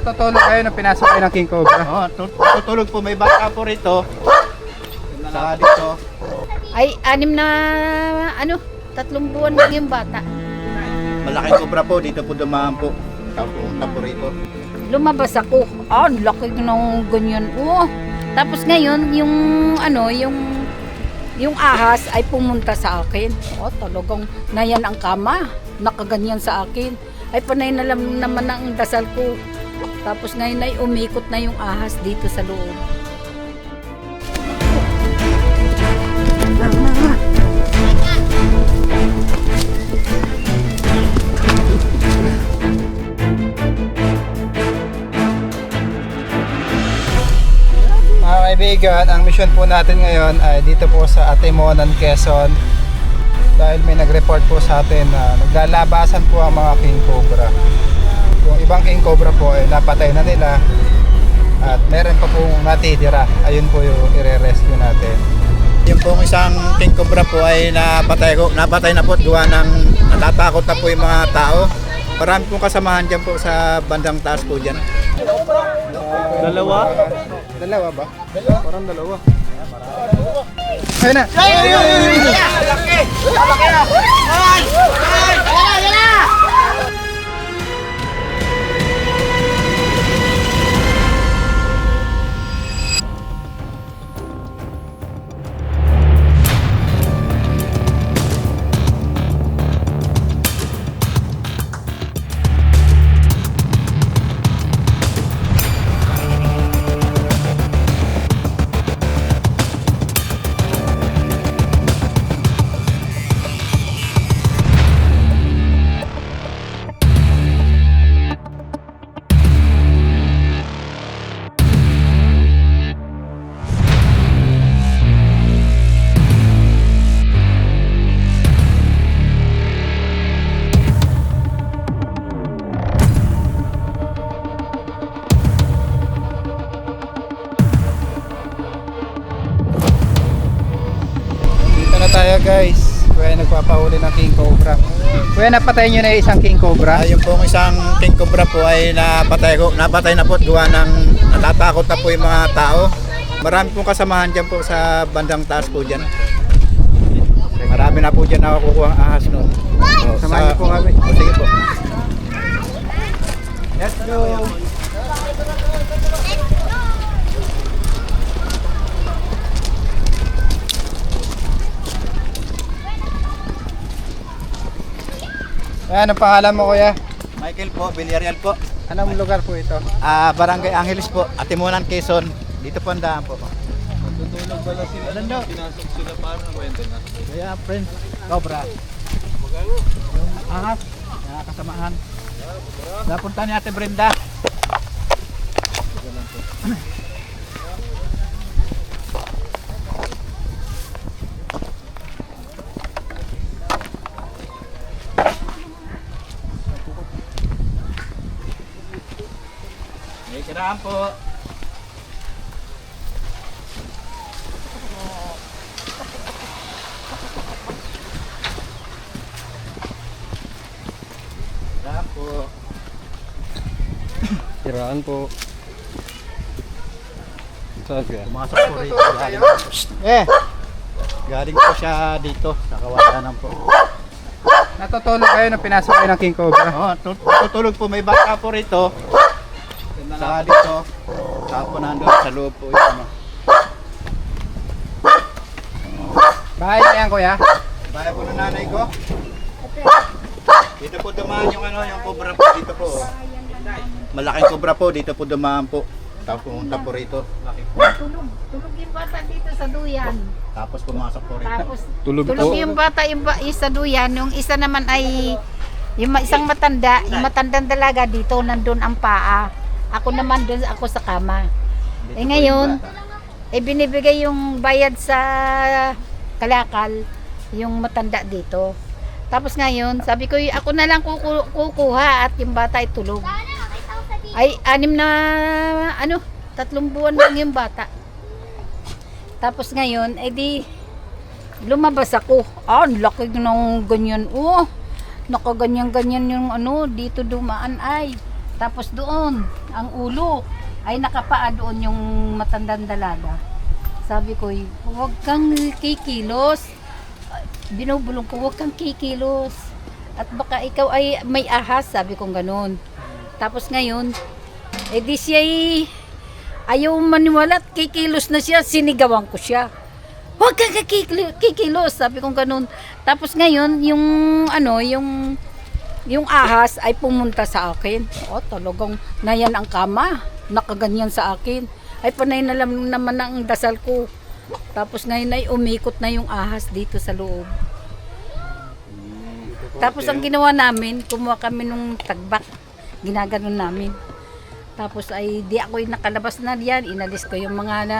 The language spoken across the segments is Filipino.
Natutulog kayo nung pinasok kayo ng King Cobra? Oo, tutulog po. May bata po rito. Saka dito. Ay, 3 buwan lang yung bata. Malaking cobra po. Dito po dumaan po. Pumunta po rito. Lumabas ako. Ang laki ng ganyan. Oh. Tapos ngayon, yung ahas ay pumunta sa akin. Oh, talagang nayan ang kama. Nakaganyan sa akin. Ay panay na naman ang dasal ko. Tapos ngayon ay umikot na yung ahas dito sa loob. Mga kaibigan, ang mission po natin ngayon ay dito po sa Atimonan, Quezon. Dahil may nag-report po sa atin na naglalabasan po ang mga King Cobra. Yung ibang King Cobra po ay napatay na nila at meron pa pong natitira. Ayun po yung i-rescue natin. Yung pong isang king cobra po ay napatay na po gawa ng natatakot na po yung mga tao. Marami pong kasamahan dyan po sa bandang taas po dyan. Dalawa? Dalawa ba? Parang dalawa. Ayun na! Tayo guys, kuya nagpapahuli ng King Cobra. Kuya, napatay nyo na yung isang King Cobra? Yung pong isang king cobra po ay napatay na po gawa ng natatakot na po yung mga tao. Marami pong kasamahan dyan po sa bandang taas po dyan. Marami na po dyan nakukuha ang ahas nun. Samahan niyo po kami. Sige po. Let's go! Ayan, ang pangalan mo kuya? Michael po, Villarreal po. Anong lugar po ito? Barangay Angeles po, Atimonan, Quezon. Dito po ang daan po. Tutulog pala sila. Ano daw? Pinasok sila parang kwento na. Kaya friend, cobra. Yung ahas, kasamahan. Napunta ni Ate Brenda. May kiraan po. Kiraan po. Kiraan po. Saan kaya? Pumasok po rito. Galing po siya dito sa Kawasanan po. Natutulog kayo nung pinasok kayo ng King Cobra? Oo, tutulog po. May bata po rito. Saka dito. Saka po nandun sa loob po. Bahay na yan kuya? Bahay po ng nanay ko. Dito po dumaan yung cobra po. Dito po. Malaking cobra po. Dito po dumaan po. Tapos pumunta po rito. Tulog yung bata dito sa duyan. Tapos pumasok po rito. Tapos Tulog tulog yung bata yung sa duyan. Yung isa naman ay yung isang matanda, yung matandang dalaga dito nandun ang paa. Ako naman doon ako sa kama. Dito po Ngayon, yung bata. binibigay yung bayad sa kalakal yung matanda dito. Tapos ngayon, sabi ko ako na lang kukuha at yung bata ay tulog. Ay 3 buwan lang yung bata. Tapos ngayon, di lumabas ako. Ang laki ng ganyan. Oh, nakaganyan-ganyan yung dito dumaan ay. Tapos doon, ang ulo, ay nakapaa doon yung matandang dalaga. Sabi ko, huwag kang kikilos. Binubulong ko, huwag kang kikilos. At baka ikaw ay may ahas, sabi ko ganun. Tapos ngayon, di siya ayaw maniwala at kikilos na siya, sinigawan ko siya. Huwag kang kikilos, sabi ko ganun. Tapos ngayon, yung ahas ay pumunta sa akin. Talagang nayan ang kama, nakaganyan sa akin. Ay panay na naman ang dasal ko. Tapos ngayon ay umikot na yung ahas dito sa loob. Tapos ang ginawa namin, kumuha kami nung tagbak. Ginaganon namin. Tapos ay di ako nakalabas na diyan. Inalis ko yung mga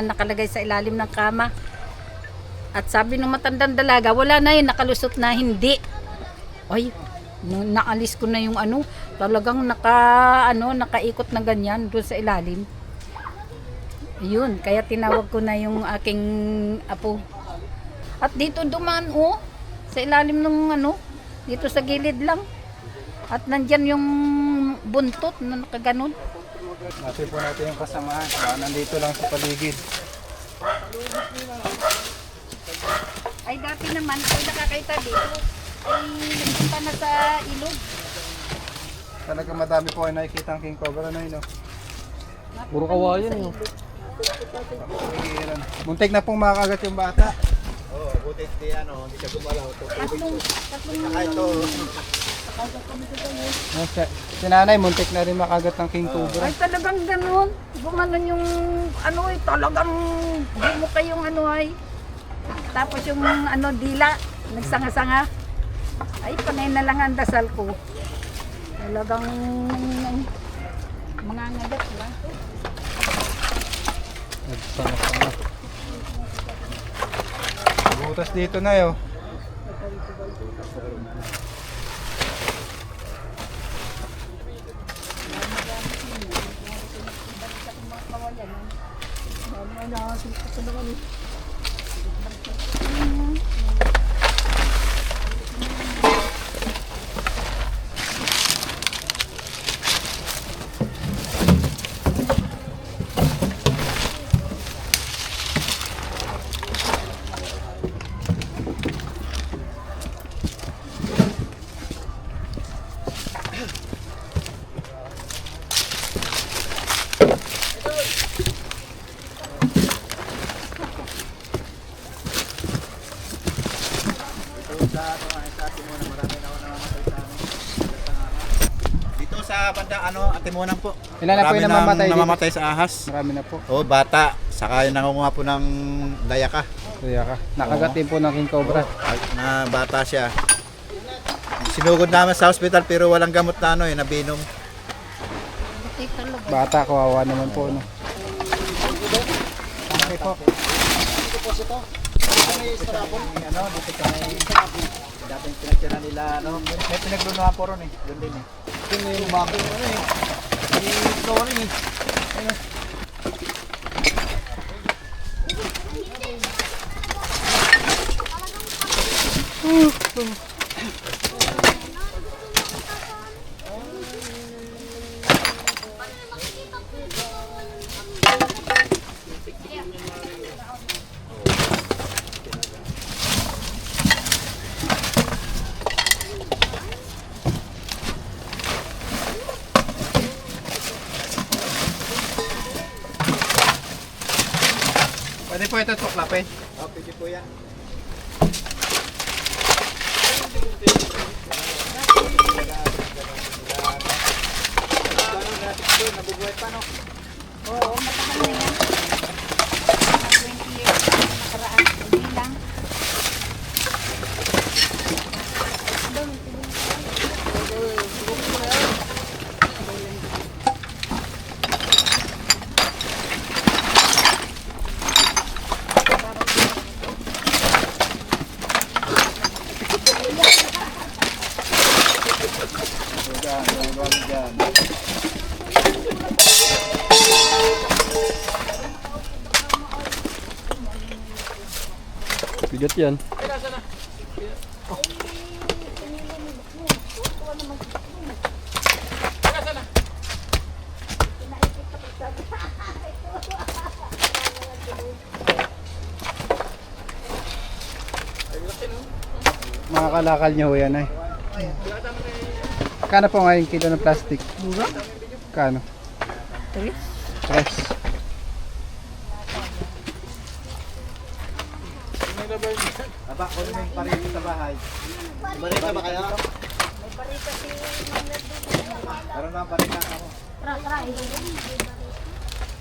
nakalagay sa ilalim ng kama. At sabi ng matandang dalaga, wala na yun, nakalusot na, hindi. Ay, naalis ko na yung talagang nakaikot na ganyan doon sa ilalim. Yun, kaya tinawag ko na yung aking apo. At dito dumaan, sa ilalim ng dito sa gilid lang. At nandyan yung buntot na nakaganon. Natin po natin yung kasamahan. Nandito lang sa paligid. Ay dati naman, kung nakakaita dito, ay nagpunta na sa ilog. Talaga madami po ay nakikita ang king cobra na yun. Puro kawayan, no? Muntik na pong makakagat yung bata. Oo, buti hindi siya gumalaw. Tatlong Saka ito, Si nanay, muntik na rin makagat ng king cobra. ay talagang ganun. Gumanon yung talagang di mo kayong ay. Tapos yung dila, nagsanga-sanga. Ay, panay na lang ang dasal ko. Talagang mga ngagat lang. Nagsama-sama. Butas dito na yun. dito sa bandang Atimunan po. Ilan na po yung namamatay dito? namamatay sa ahas. Marami na po. Bata. Saka yung nangunguha po ng dayaka. Kaya ka. Nakagat din po ng king cobra. Na bata siya. Sinugod namin sa hospital pero walang gamot na nabinom. Bakit talaga? Bata, kawawa naman po. Okay po. Dito kami dating pinagtira nila may pinaglunuhan po ron doon din Yun yung bago yung flooring Pwede po ito tuklapin. pwede po yan. Nabubuhay pa Oo, matagal na yan. Mga 20 years na nakaraan. Hindi lang. Bigat yan. kalakal niyo ho yan ay. Kano po ngayon kilo ng plastic? Mura? Kano? 3? 3. Aba, kung may parito sa bahay. Barita ba kayo? Meron na barita ako.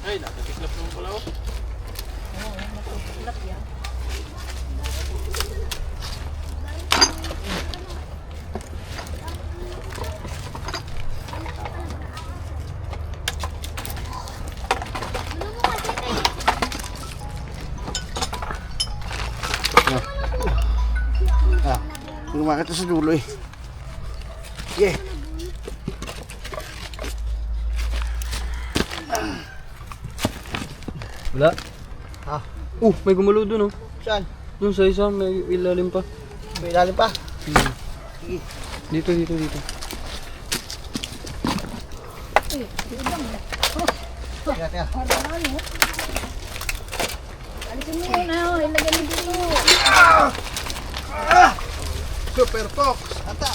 Ay, nakatiklap naman pala ako. Lumakit sa dulo eh. Yeah. Wala. Ah. May gumalo dun oh. Saan? Dun sa isa, may ilalim pa. May ilalim pa? Dito. Tira, tira. Alisin mo yun oh, ilagay mo dito. Super Fox! Ata!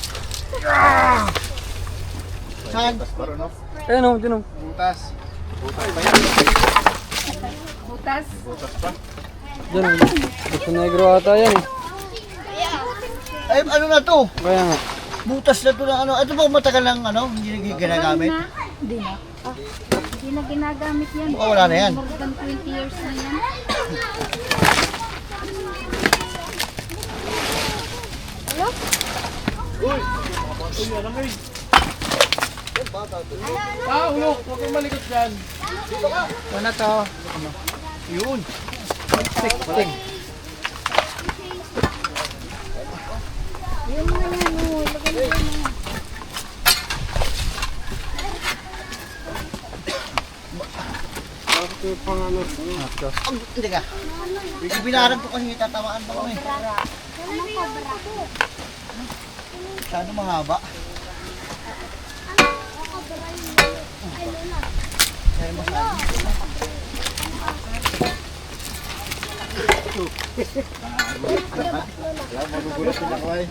Saan? Ayun oh, dun oh. Butas. Butas. Dyan oh. Gusto negro ata yan eh. Ay, ano na to? Kaya nga. Butas na to ng ano. Ito ba matagal ng ano? Hindi ginagamit? Hindi na. Hindi na ginagamit yan. Mukhang wala na yan. More than 20 years na yan. Ano to? Yun. Tik. Yung mga yan oh, ilagay mo yan. Hindi ka. Binaran ko kasi tatamaan pa kami. Masyado mahaba. Magugulat din ako eh.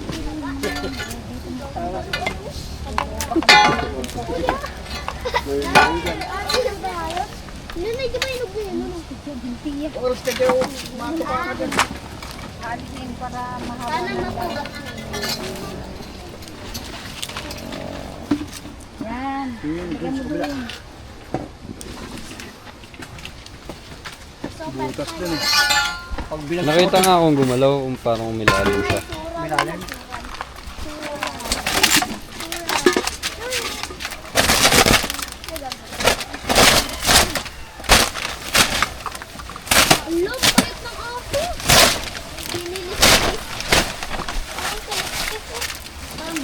Oras ka daw. Alisin para mahaba. Yan. Ilagay mo din. Butas din eh. Pag Nakita nga akong gumalaw, parang umilalim siya. binalan. Hello, pait ng ako. Pinilis ko. Ang kalakit ko. Parang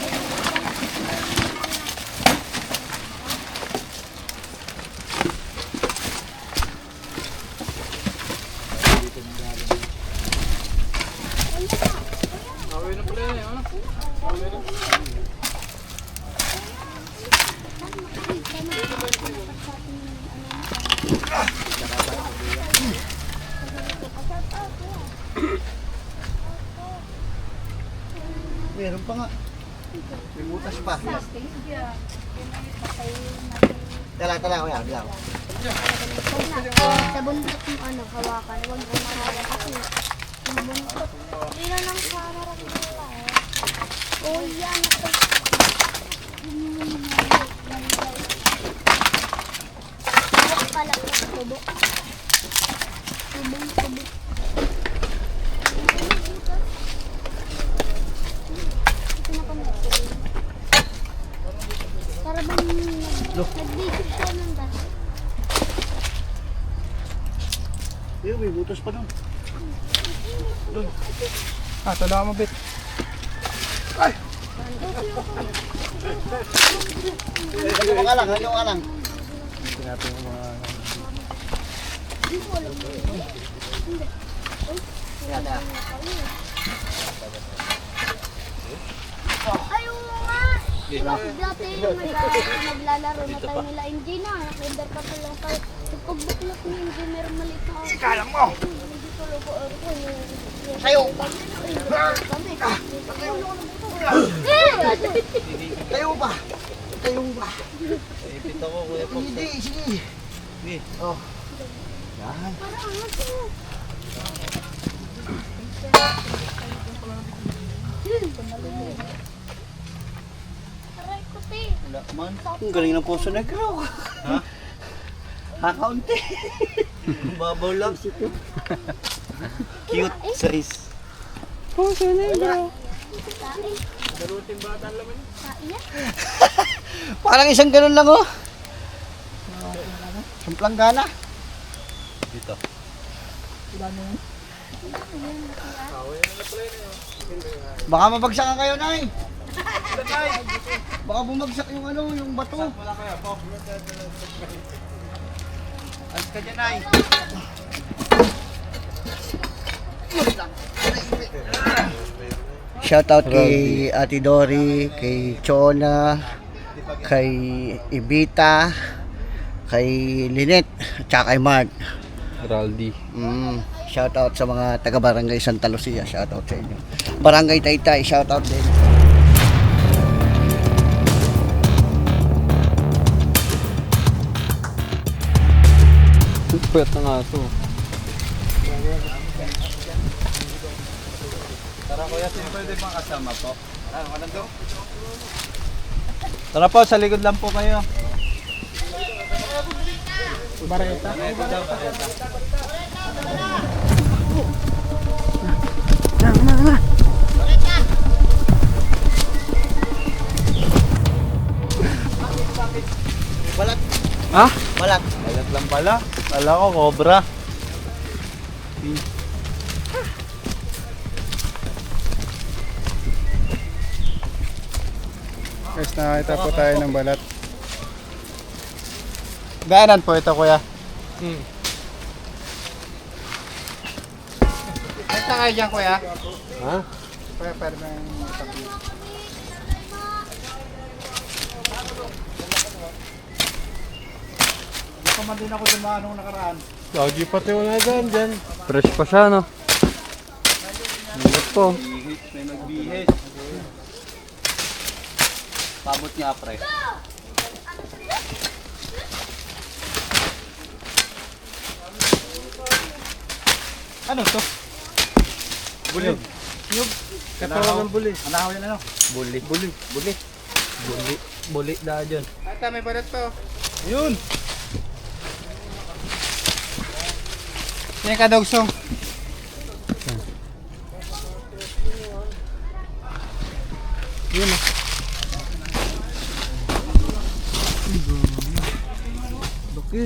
Meron pa nga. May butas pa. Tala, kuya. Bilaw. sa bundok ng ano, hawakan. Huwag mo mahawakan kasi yung bundok. Hindi na ng camera ko nila eh. Oh, yan. Hawak pala ko sa tubo. Tubo. Para ba nag-video siya ng dati? Ayun, may butas pa doon. Tulungan mo, Bit. Ano ka lang. Ayaw mo nga! Diba dati yung naglalaro na tayo nila MJ na, naka-ender pa lang tayo. Pagbuklak ni MJ, meron maliit na ako. Ikalam mo! Hindi ko logo ako. Sayo! Kami. Tayo ba? Tayo ba? Ipit ako, Kuya Pops. Hindi, sige. Sige. Oh. Yan. Aray ko, te. Wala man. Ang galing ng Puso Negro. Ha? Kakaunti. Babaw lang. Cute size. Puso Negro. Parang isang ganun lang oh. Samplang gana. Dito. Baka mabagsakan kayo, Nay. Baka bumagsak yung ano, yung bato. Wala kaya po. Alis ka dyan, Ay. Shoutout kay Ate Dory, kay Chona, kay Ibita, kay Lynette, at saka kay Mark. Raldi. Shoutout sa mga taga-barangay Santa Lucia. Shoutout sa inyo. Barangay Taytay, shoutout din. Puyat ng aso. Tara kuya, sino pwede pang kasama po? Tara po, sa likod lang po kayo. Bareta. Bareta daw, bareta. Balat. Ha? Balat. Balat lang pala. Kala ko, cobra. Guys, nakakita po tayo ng balat. Daanan po ito, kuya. Basta kayo dyan, kuya. Ha? Pwede na yung takip. Kuman din ako dumaan nung nakaraan. Lagi pati wala dyan. Fresh pa siya, no? Ingat po. Bihis, may nagbihis. Pabot niya, pre. Ano to? Buli. Nyug. Katawan ng buli. Anahaw yan ano? Buli. Buli. Buli. Buli. Buli na dyan. Ata, may balat to. Yun. Yan ka, Dogsong. Yun o. Laki.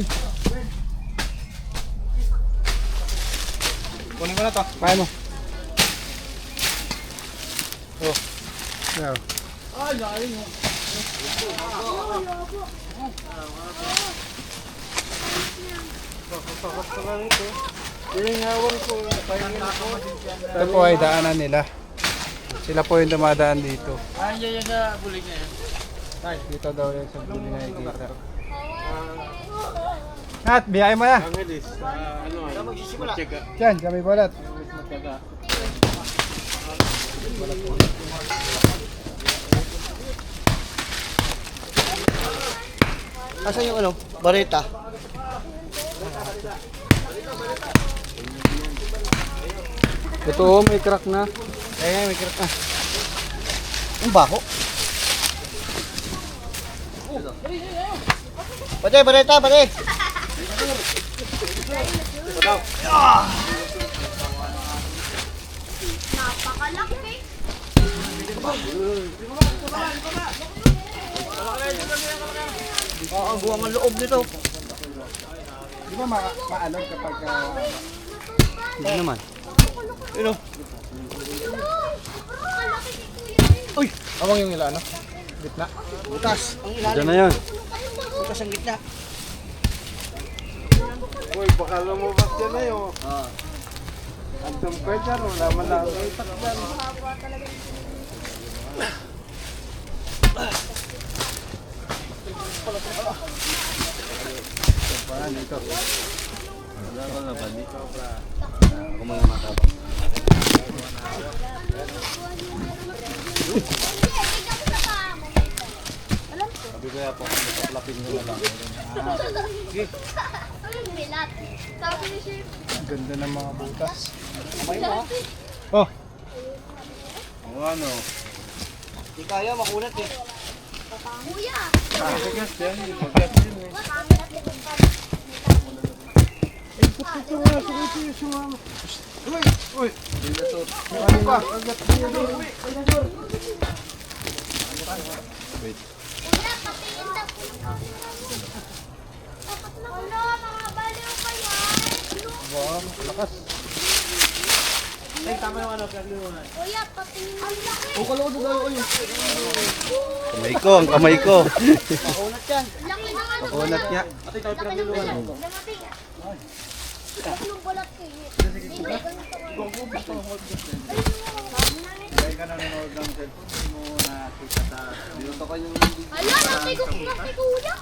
Kunin ko na to. Kaya mo. Oh. There. Ito po ay daanan nila. Sila po yung dumadaan dito. Andiyan yan sa bulig na yan. Dito daw yan sa buli na ikita. Nat, biyahe mo na. Diyan, kami balat. Asan yung ano? Bareta. Ito oh, may crack na. May kirot na. Yung baho. Pate, bareta, pate. Napakalaki. Ang buwang ang loob nito. Di ba maalog kapag... Hindi naman. Ano? Uy! Awang yung ila, ano? Gitna. Butas. Ang ilalim. Diyan na yan. Butas ang gitna. Uy, baka lumabas yan na yun. Ang tumpay dyan, wala man lang. Ako mga matabang. Milat. Sabi ni Chef. Ang ganda ng mga butas. Oh, Kuya. Kuya, patingin na po. Wala, mga baliw pa yan. Kuya, patingin na. Kamay ko, ang kamay ko. Laki na nga. Kunat niya. Laki ng balat. Dumating. Tatlong balat kayo. Ala, natigok na kay kuya.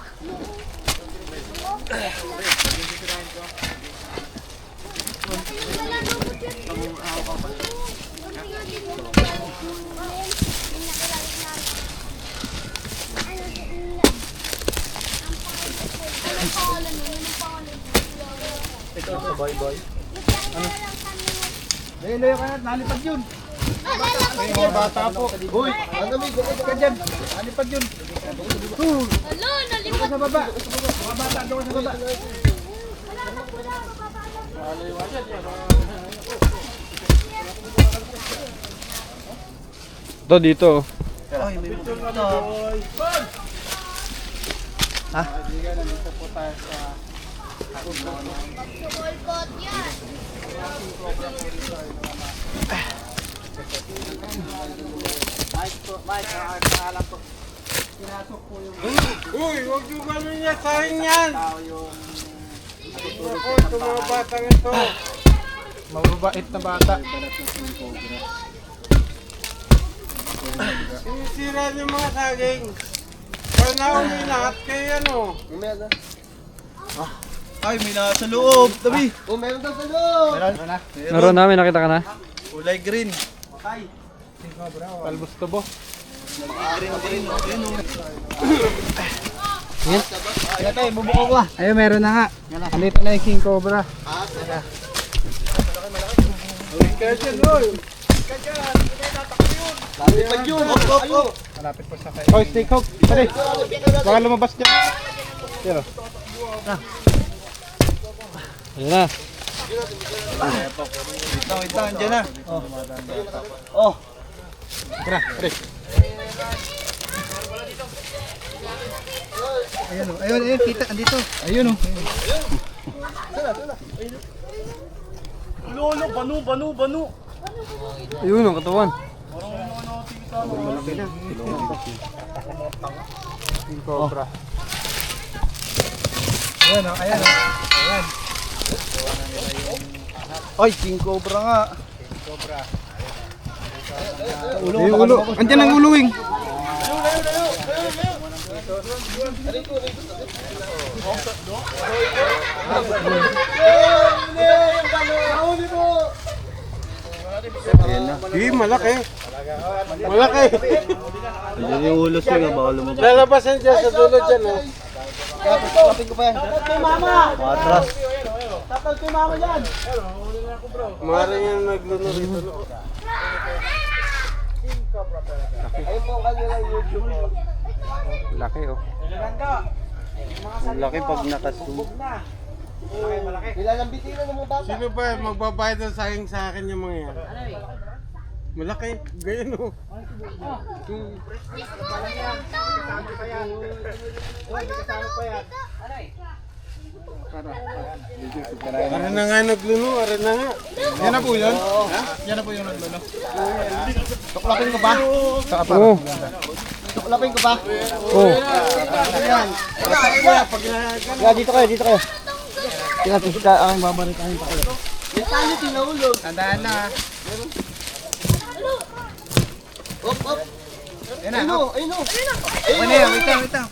ayun na yung kanat, nalipad yun. May mga bata po. Uy, ano may gukod ka dyan? Nalipad yun. Ala, nalipat. Sa baba. Mga bata doon sa baba. Ito dito. Kaibigan, nandito po tayo sa Magsukolkot yan. Uy, huwag yung gano'n niya sa akin yan! Ako, itong mga batang ito. mababait na bata. Sinisira niyo mga saging. Pag nauminat kayo ano. Ay, may nasa loob. Tabi. Naroon namin, nakita ka na? Kulay green. Talbos tubo. Kaya tayo, bumuko ka. Ayun, meron na nga. Andito na yung King Cobra. Nalipad yun. Op. Malapit po sa kayo. Oh, stick hook. Pare. Baka lumabas dyan. Pero. Ayun na. Wait lang, andyan na. Oh. Tara, pare. Ayun, oh. Ayun, kita. Andito. Ayun, oh. Ayun ang katawan. King Cobra. Ayan, oh. Ayan, oh. Ayan. Ay, King Cobra nga. Ulo, ulo. Andyan ang uluwing. Hindi, malaki. Malaki. Andyan yung ulos niya, baka lumabas. Lalabasan dyan sa dulo dyan oh. Kapit ko pa yan. Matras. Maring yung nagluno rito. No? Laki, oh. Laki pag nakasum. Sino ba magbabayad ng saging sa akin yung mga yan? Malaki. Ganyan oh. Ara na nga nagluno. Ara na nga. Yan na po yun? Yan na po yung nagluno. Tuklapin ko ba? Sa Oo. aparat. Tuklapin ko pa. Oo. Yeah, dito kayo. Tinatis ka ang babarikahin pa kayo. Yan tayo tinahulog. Tandaan na. Op. Yan na. Ayun o. Ano yan? Wait lang.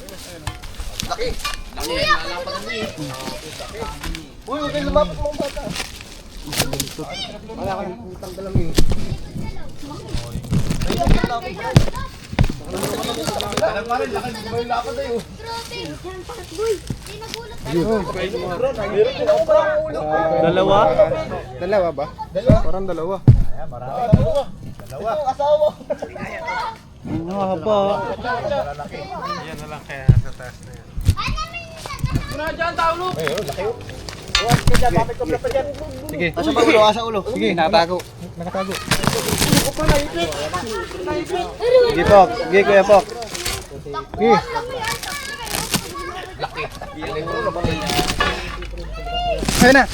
Uy, huwag kayo lumapit mga bata. Dalawa? Dalawa ba? Parang dalawa. Ang haba. Yan na lang kaya sa taas na yan. Sige. Asa ba ulo? Asa ulo? Sige, nakatago. Nakatago. Sige, Pok. Sige, Kuya Pok. Sige. Ayun na.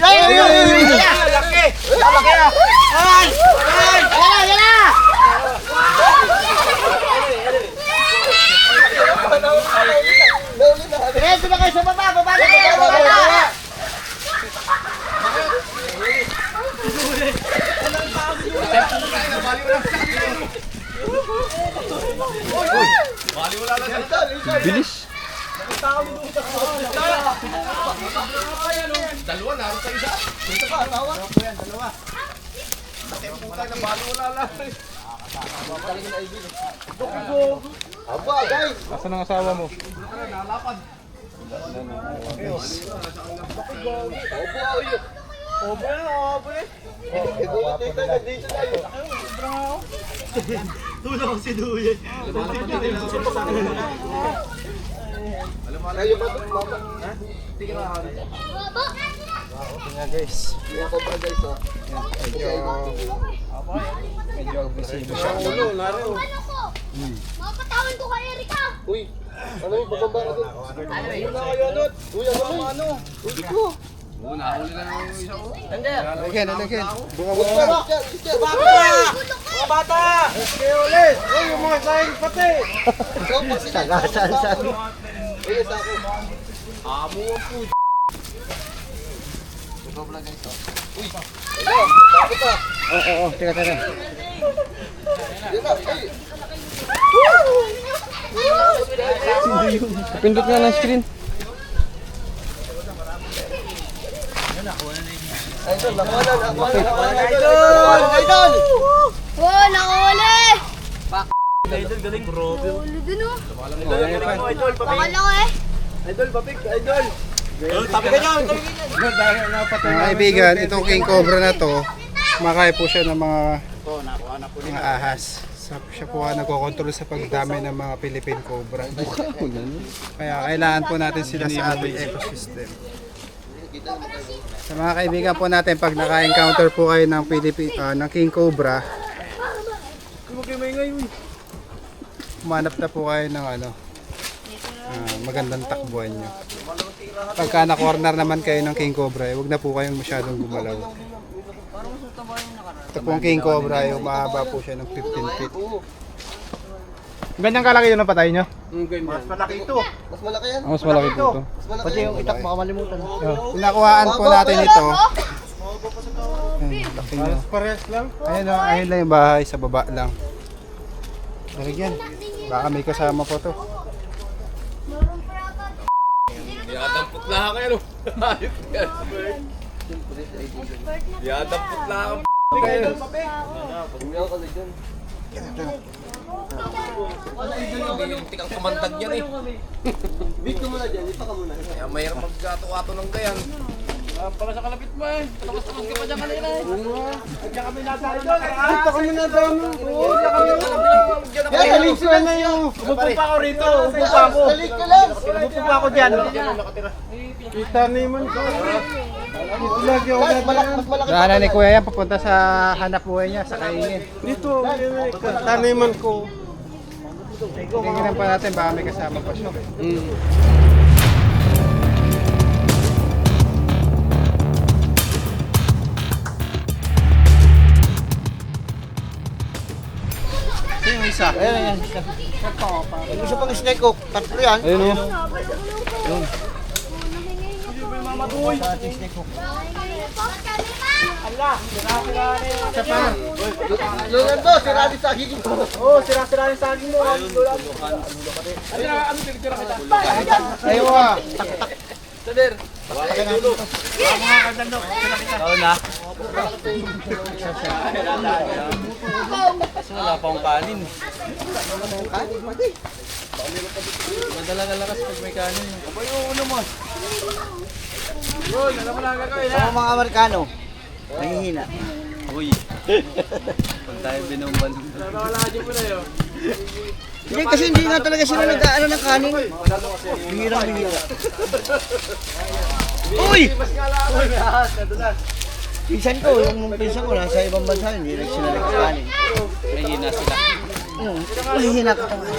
Diretso na kayo sa baba! Baba na kayo! Baba na! Bilis. Asan ang asawa mo? Nga guys. Medyo agresibo siya. Ano ko? Mapatawan ko kay Erika. Lalagyan, lalagyan. Bunga-bunga. Yung mga sayang pati! Saan? Oo, teka. Pindot nga ng screen. Idol! Oh, nakahuli! Idol, galing. Nakahuli din oh. Bakal ako eh. Mga kaibigan, itong king cobra na to, makain po siya ng mga ahas. Siya po ang nagkocontrol sa pagdami ng mga Philippine cobra. Kaya kailangan po natin sila sa ating ecosystem. Sa mga kaibigan po natin, pag naka-encounter po kayo ng ng king cobra, humanap na po kayo ng magandang takbuhan nyo. Pagka na-corner naman kayo ng king cobra, huwag na po kayong masyadong gumalaw. Ito pong king cobra, yung mahaba po siya ng 15 feet. Ganyang kalaki yun ang patay nyo? Mas malaki ito. Mas malaki yan. Mas malaki po ito. Pati yung itak baka malimutan. Pinakuhaan po natin ito. Parehas lang. Ayun lang yung bahay, sa baba lang. Lalagyan. Baka may kasama po to. Yadampot lang kayo. Ayop yan. Yadampot lang kayo. Yung tikang kamandag yan eh. Bit ka muna dyan, ipa ka muna. Kaya mayroon mag-ato-ato ng gayan. Pala sa kalapit mo eh. Takas-takas ka pa dyan kanina eh. Diyan kami nadaan. Dito kami na dami. Yan, Taliksuan na yung... Umupo pa ako rito. Umupo pa ako. Balik ka lang! Umupo pa ako dyan. Kita naman ko. Dito lagi ako Mas nadaan. malaki. Daanan ni Kuya yan, papunta sa hanap buhay niya, sa kaingin. Dito, taniman ko. Tingnan pa natin, baka may kasama pa siya. Ito yung isa. Ayan. Yung isa pang snake hook. Tatlo yan. Ayun o. Isa pa. Lulan to, sirali sa agiging ko. Ayaw ah. Tao na. Kasi wala pa akong kanin. Madala-dala kasi pag may kanin. Abay, uno mo. Uy, alam mo na gagawin ha? Mga Amerikano, mahihina. Uy. Pag tayo binomban. Wala dyan po na yun. Hindi, kasi hindi nga talaga sila nag-aano ng kanin. Bihirang-bihira. Uy! Pinsan ko, yung pinsan ko nasa ibang bansa, hindi na sila nagkakanin. May hina sila. Mahihina ka naman.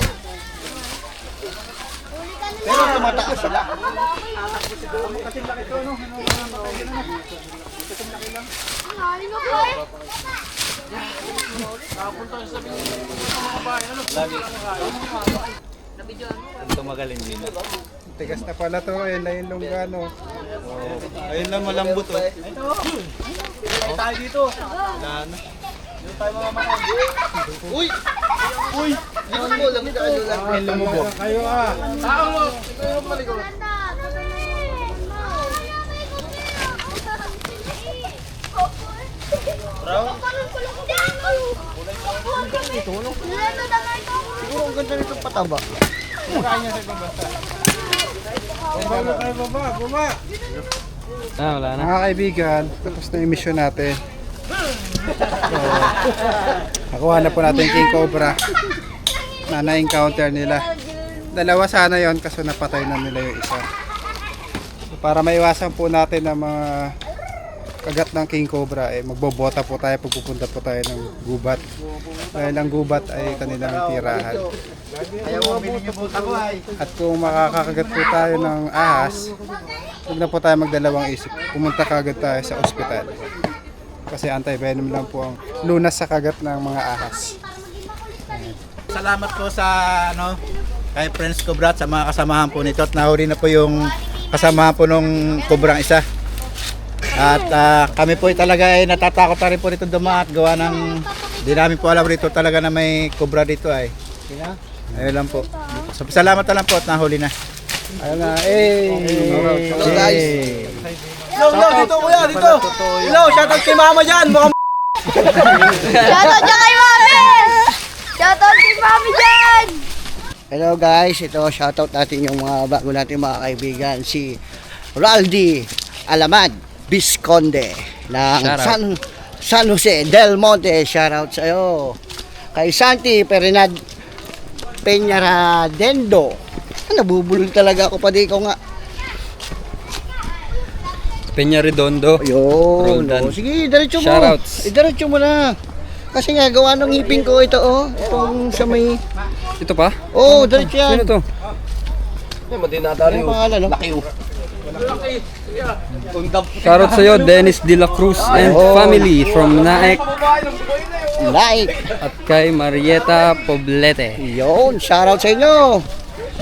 Pero tumataas sila. Ito magaling din. Tigas na pala to, ayun na yung lunggano. Ayun lang malambot oh. Tayo dito. Wala na. Dito tayo mga manay. Uy! Uy! Dito mo, lamit ako lang. Lumubog. Kayo ah. Tao mo! Ito yung malikot. Siguro ang ganda nitong pataba. Baba kayo, baba, baba. Wala na. Mga kaibigan, tapos na yung mission natin. So, nakuha na po natin yung King Cobra na na-encounter nila. Dalawa sana yon kaso napatay na nila yung isa. So, para maiwasan po natin ang mga kagat ng King Cobra, magbobota po tayo pag pupunta po tayo ng gubat. Dahil ang gubat ay kanilang tirahan. At kung makakakagat po tayo ng ahas, huwag na po tayo magdalawang isip. Pumunta kagad tayo sa ospital. Kasi anti-venom lang po ang lunas sa kagat ng mga ahas. Salamat po sa kay Friends Cobra at sa mga kasamahan po nito at nahuli na po yung kasamahan po nung Cobrang isa. At kami po talaga ay natatakot na rin po dito dumaan at gawa ng di namin po alam dito talaga na may Cobra dito ay. Ayun lang po. So, salamat na lang po at nahuli na. Ayun na, So guys, Hello, dito kuya, dito. Hello, shoutout kay mama dyan. Mukhang Shoutout dyan kay Mami! Shoutout kay Mami dyan! hello guys, ito shoutout natin yung mga bago natin mga kaibigan, si Raldi Alamad Visconde ng San Jose del Monte. Shoutout sa iyo. Kay Santi Peñaradendo. Nabubulol talaga ako pa di ko nga. Peña Redondo. Ayun. Roldan. Oh, sige, diretso mo. Shoutouts. Diretso mo na. Kasi nga gawa ng ngipin ko ito itong sa may Ito pa? diretso yan. Sino to? Ano yung pangalan, no? Shoutout sa'yo, Dennis De La Cruz and family from Naek Like. at kay Marieta Poblete. Yun, shoutout sa inyo.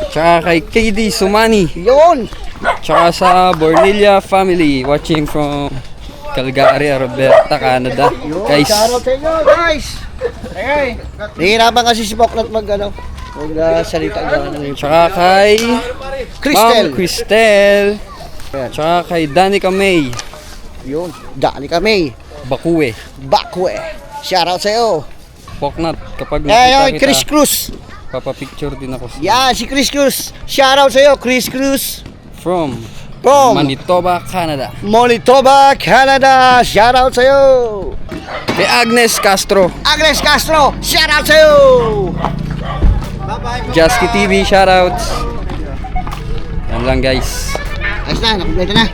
Tsaka kay KD Sumani. Yun. Tsaka sa Bornilla family watching from Calgary, Alberta, Canada. Guys, Shoutout sa inyo, guys. Nahihirapan kasi si Poknat salita ng tsaka kay Cristel. Ma'am Cristel. Tsaka kay Danica May Yun, dali kami. Bakue. Bakwe. Shoutout sa iyo. Poknat, kapag nakita kita, Chris Cruz. papapicture din ako Yan, si Chris Cruz. Shoutout sa iyo, Chris Cruz. from From Manitoba, Canada. Manitoba, Canada. Shoutout sa iyo. Kay Agnes Castro, Agnes Castro. Shoutout sa iyo. Jasky TV, shoutouts. Yan lang guys. Ayos na, nakumpleto na.